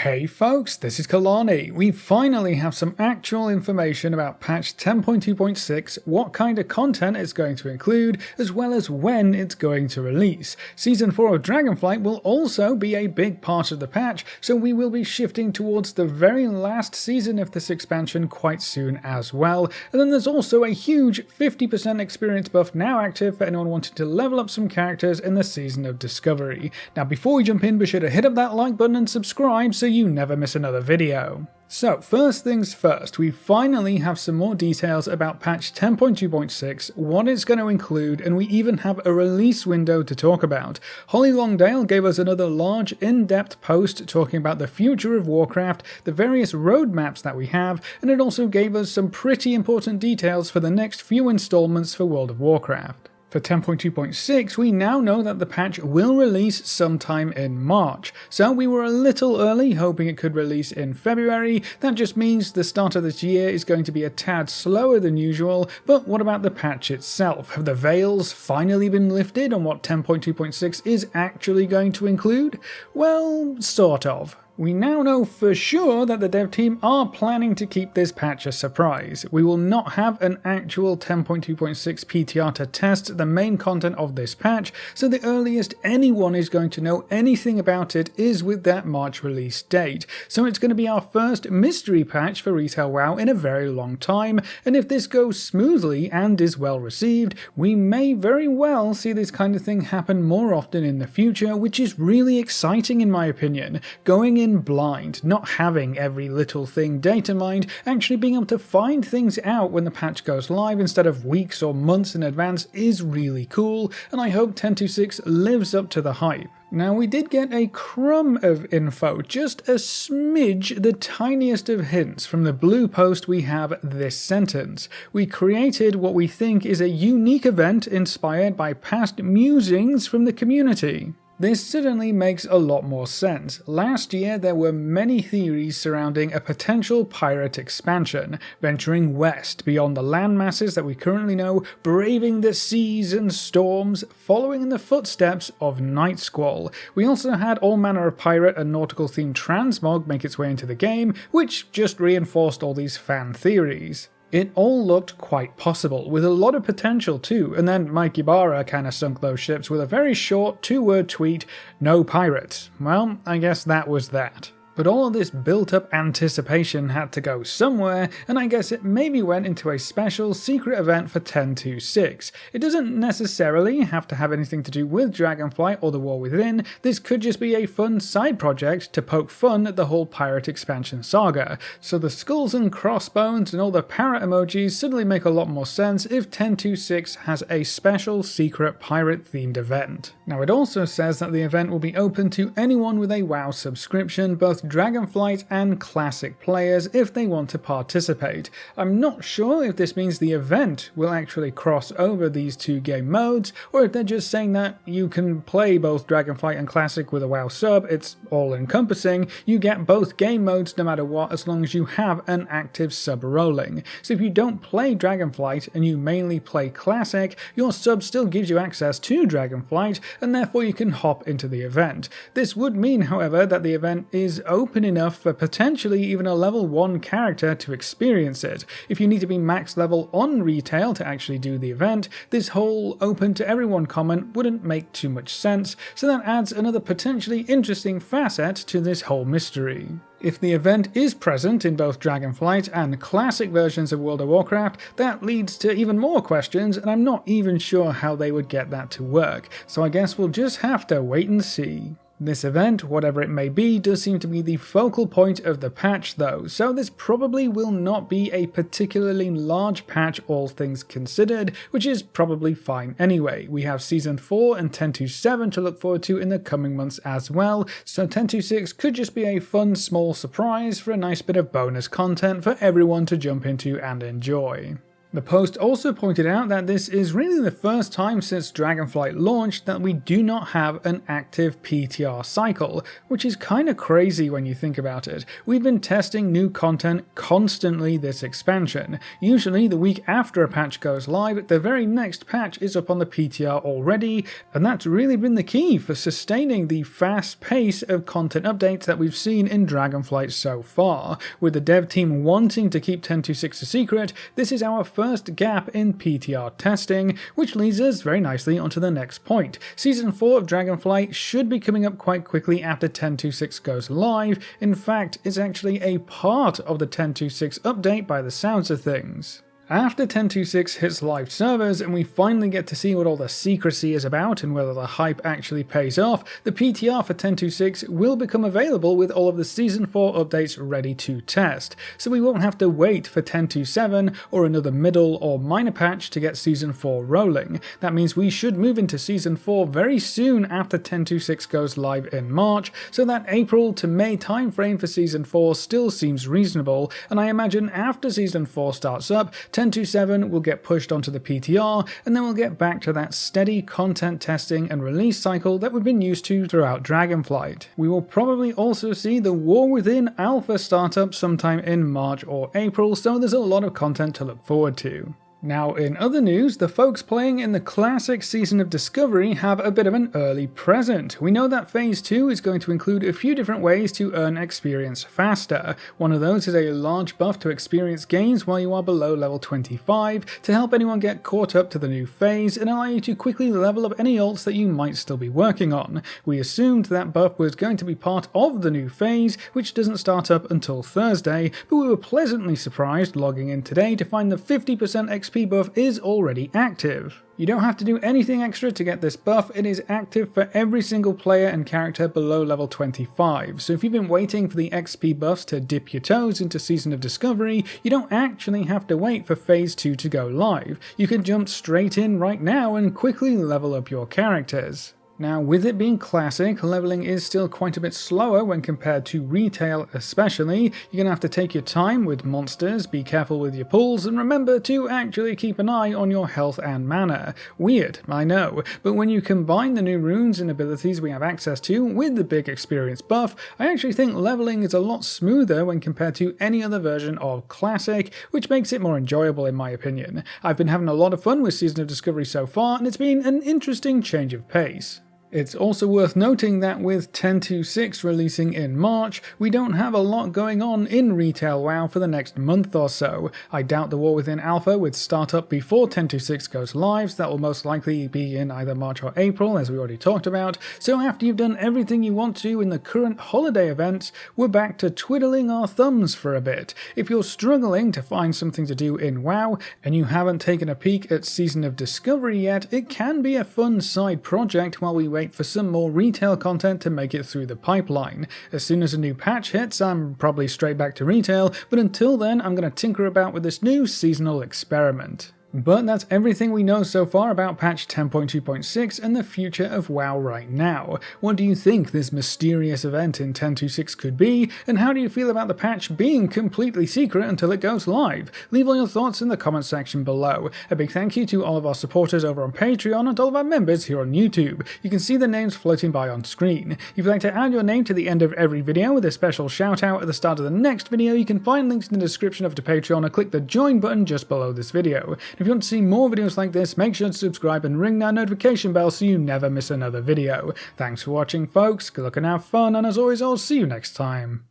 Hey folks, this is Kalani. We finally have some actual information about patch 10.2.6, what kind of content it's going to include, as well as when it's going to release. Season 4 of Dragonflight will also be a big part of the patch, so we will be shifting towards the very last season of this expansion quite soon as well. And then there's also a huge 50% experience buff now active for anyone wanting to level up some characters in the Season of Discovery. Now before we jump in, be sure to hit up that like button and subscribe so you never miss another video. So first things first, we finally have some more details about patch 10.2.6, what it's going to include, and we even have a release window to talk about. Holly Longdale gave us another large in-depth post talking about the future of Warcraft, the various roadmaps that we have, and it also gave us some pretty important details for the next few installments for World of Warcraft. For 10.2.6, we now know that the patch will release sometime in March, so we were a little early, hoping it could release in February. That just means the start of this year is going to be a tad slower than usual, but what about the patch itself? Have the veils finally been lifted on what 10.2.6 is actually going to include? Well, sort of. We now know for sure that the dev team are planning to keep this patch a surprise. We will not have an actual 10.2.6 PTR to test the main content of this patch, so the earliest anyone is going to know anything about it is with that March release date. So it's going to be our first mystery patch for Retail WoW in a very long time, and if this goes smoothly and is well received, we may very well see this kind of thing happen more often in the future, which is really exciting in my opinion. Going in blind, not having every little thing data mined, actually being able to find things out when the patch goes live instead of weeks or months in advance is really cool, and I hope 10.2.6 lives up to the hype. Now we did get a crumb of info, just a smidge, the tiniest of hints from the blue post. We have this sentence: we created what we think is a unique event inspired by past musings from the community. This certainly makes a lot more sense. Last year there were many theories surrounding a potential pirate expansion, venturing west beyond the land masses that we currently know, braving the seas and storms, following in the footsteps of Night Squall. We also had all manner of pirate and nautical themed transmog make its way into the game, which just reinforced all these fan theories. It all looked quite possible, with a lot of potential too, and then Mike Ibarra kinda sunk those ships with a very short two-word tweet: "No pirates." Well, I guess that was that. But all of this built-up anticipation had to go somewhere, and I guess it maybe went into a special secret event for 10.2.6. It doesn't necessarily have to have anything to do with Dragonflight or the War Within. This could just be a fun side project to poke fun at the whole pirate expansion saga. So the skulls and crossbones and all the parrot emojis suddenly make a lot more sense if 10.2.6 has a special secret pirate-themed event. Now it also says that the event will be open to anyone with a WoW subscription, both Dragonflight and Classic players, if they want to participate. I'm not sure if this means the event will actually cross over these two game modes, or if they're just saying that you can play both Dragonflight and Classic with a WoW sub. It's all encompassing. You get both game modes no matter what, as long as you have an active sub rolling. So if you don't play Dragonflight and you mainly play Classic, your sub still gives you access to Dragonflight, and therefore you can hop into the event. This would mean, however, that the event is open enough for potentially even a level 1 character to experience it. If you need to be max level on retail to actually do the event, this whole open to everyone comment wouldn't make too much sense, so that adds another potentially interesting facet to this whole mystery. If the event is present in both Dragonflight and Classic versions of World of Warcraft, that leads to even more questions, and I'm not even sure how they would get that to work, so I guess we'll just have to wait and see. This event, whatever it may be, does seem to be the focal point of the patch though, so this probably will not be a particularly large patch all things considered, which is probably fine anyway. We have Season 4 and 10.2.7 to look forward to in the coming months as well, so 10.2.6 could just be a fun small surprise for a nice bit of bonus content for everyone to jump into and enjoy. The post also pointed out that this is really the first time since Dragonflight launched that we do not have an active PTR cycle, which is kinda crazy when you think about it. We've been testing new content constantly this expansion. Usually the week after a patch goes live, the very next patch is up on the PTR already, and that's really been the key for sustaining the fast pace of content updates that we've seen in Dragonflight so far. With the dev team wanting to keep 10.2.6 a secret, this is our first gap in PTR testing, which leads us very nicely onto the next point. Season 4 of Dragonflight should be coming up quite quickly after 10.2.6 goes live. In fact, it's actually a part of the 10.2.6 update by the sounds of things. After 10.2.6 hits live servers and we finally get to see what all the secrecy is about and whether the hype actually pays off, the PTR for 10.2.6 will become available with all of the Season 4 updates ready to test, so we won't have to wait for 10.2.7 or another middle or minor patch to get Season 4 rolling. That means we should move into Season 4 very soon after 10.2.6 goes live in March, so that April to May timeframe for Season 4 still seems reasonable, and I imagine after Season 4 starts up, 10.2.7 will get pushed onto the PTR, and then we'll get back to that steady content testing and release cycle that we've been used to throughout Dragonflight. We will probably also see the War Within Alpha startup sometime in March or April, so there's a lot of content to look forward to. Now, in other news, the folks playing in the classic Season of Discovery have a bit of an early present. We know that Phase 2 is going to include a few different ways to earn experience faster. One of those is a large buff to experience gains while you are below level 25 to help anyone get caught up to the new phase and allow you to quickly level up any ults that you might still be working on. We assumed that buff was going to be part of the new phase, which doesn't start up until Thursday, but we were pleasantly surprised logging in today to find the 50% XP buff is already active. You don't have to do anything extra to get this buff, it is active for every single player and character below level 25, so if you've been waiting for the XP buffs to dip your toes into Season of Discovery, you don't actually have to wait for Phase 2 to go live. You can jump straight in right now and quickly level up your characters. Now, with it being classic, leveling is still quite a bit slower when compared to retail especially. You're going to have to take your time with monsters, be careful with your pulls, and remember to actually keep an eye on your health and mana. Weird, I know, but when you combine the new runes and abilities we have access to with the big experience buff, I actually think leveling is a lot smoother when compared to any other version of classic, which makes it more enjoyable in my opinion. I've been having a lot of fun with Season of Discovery so far, and it's been an interesting change of pace. It's also worth noting that with 10.2.6 releasing in March, we don't have a lot going on in retail WoW for the next month or so. I doubt the War Within Alpha would start up before 10.2.6 goes live, so that will most likely be in either March or April, as we already talked about. So after you've done everything you want to in the current holiday events, we're back to twiddling our thumbs for a bit. If you're struggling to find something to do in WoW, and you haven't taken a peek at Season of Discovery yet, it can be a fun side project while we wait for some more retail content to make it through the pipeline. As soon as a new patch hits, I'm probably straight back to retail, but until then I'm going to tinker about with this new seasonal experiment. But that's everything we know so far about patch 10.2.6 and the future of WoW right now. What do you think this mysterious event in 10.2.6 could be, and how do you feel about the patch being completely secret until it goes live? Leave all your thoughts in the comment section below. A big thank you to all of our supporters over on Patreon and all of our members here on YouTube. You can see the names floating by on screen. If you'd like to add your name to the end of every video with a special shout out at the start of the next video, you can find links in the description of the Patreon or click the join button just below this video. If you want to see more videos like this, make sure to subscribe and ring that notification bell so you never miss another video. Thanks for watching folks, good luck and have fun, and as always I'll see you next time.